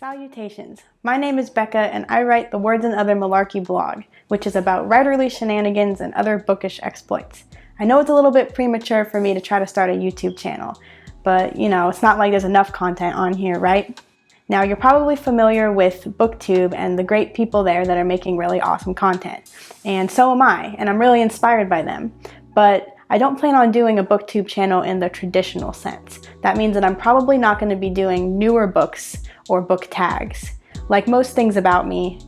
Salutations! My name is Becca and I write the Words and Other Malarky blog, which is about writerly shenanigans and other bookish exploits. I know it's a little bit premature for me to try to start a YouTube channel, but you know, it's not like there's enough content on here, right? Now, you're probably familiar with BookTube and the great people there that are making really awesome content. And so am I, and I'm really inspired by them. But I don't plan on doing a BookTube channel in the traditional sense. That means that I'm probably not going to be doing newer books or book tags. Like most things about me,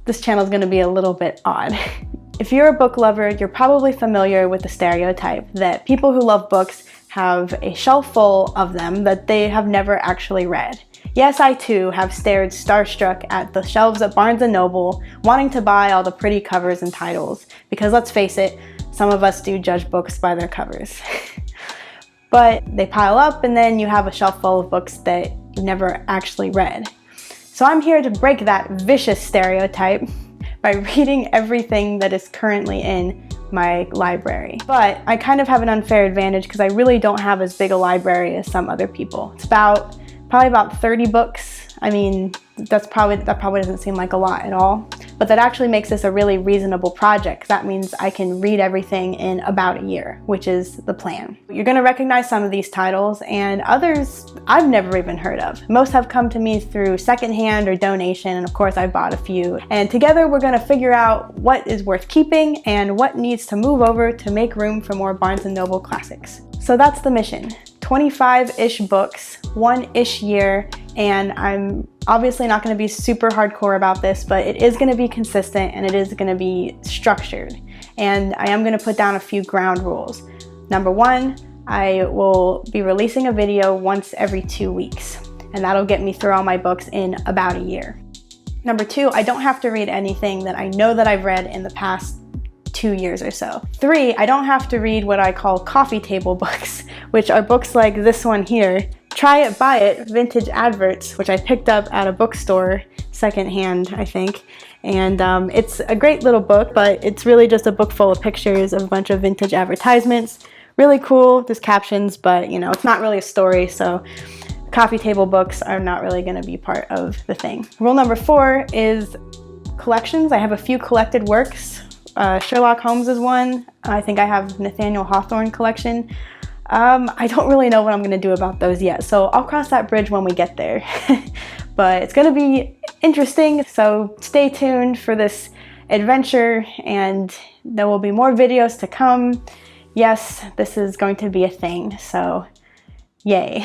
this channel is going to be a little bit odd. If you're a book lover, you're probably familiar with the stereotype that people who love books have a shelf full of them that they have never actually read. Yes, I too have stared starstruck at the shelves at Barnes & Noble, wanting to buy all the pretty covers and titles, because let's face it, some of us do judge books by their covers. But they pile up and then you have a shelf full of books that you've never actually read. So I'm here to break that vicious stereotype by reading everything that is currently in my library. But I kind of have an unfair advantage because I really don't have as big a library as some other people. It's probably about 30 books. I mean, that probably doesn't seem like a lot at all. But that actually makes this a really reasonable project. That means I can read everything in about a year, which is the plan. You're going to recognize some of these titles, and others I've never even heard of. Most have come to me through secondhand or donation, and of course I've bought a few. And together we're going to figure out what is worth keeping and what needs to move over to make room for more Barnes & Noble classics. So that's the mission. 25-ish books, one-ish year, and I'm obviously not going to be super hardcore about this, but it is going to be consistent and it is going to be structured. And I am going to put down a few ground rules. Number one, I will be releasing a video once every 2 weeks, and that'll get me through all my books in about a year. Number two, I don't have to read anything that I know that I've read in the past 2 years or so. Three, I don't have to read what I call coffee table books, which are books like this one here, Try It, Buy It, Vintage Adverts, which I picked up at a bookstore, secondhand, I think. And it's a great little book, but it's really just a book full of pictures of a bunch of vintage advertisements. Really cool, just captions, but you know, it's not really a story, so coffee table books are not really going to be part of the thing. Rule number four is collections. I have a few collected works. Sherlock Holmes is one. I think I have Nathaniel Hawthorne collection. I don't really know what I'm going to do about those yet, so I'll cross that bridge when we get there. But it's going to be interesting, so stay tuned for this adventure, and there will be more videos to come. Yes, this is going to be a thing, so yay.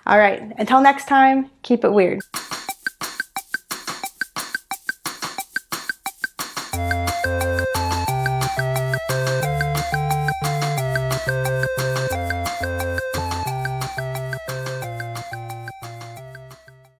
All right, until next time, keep it weird.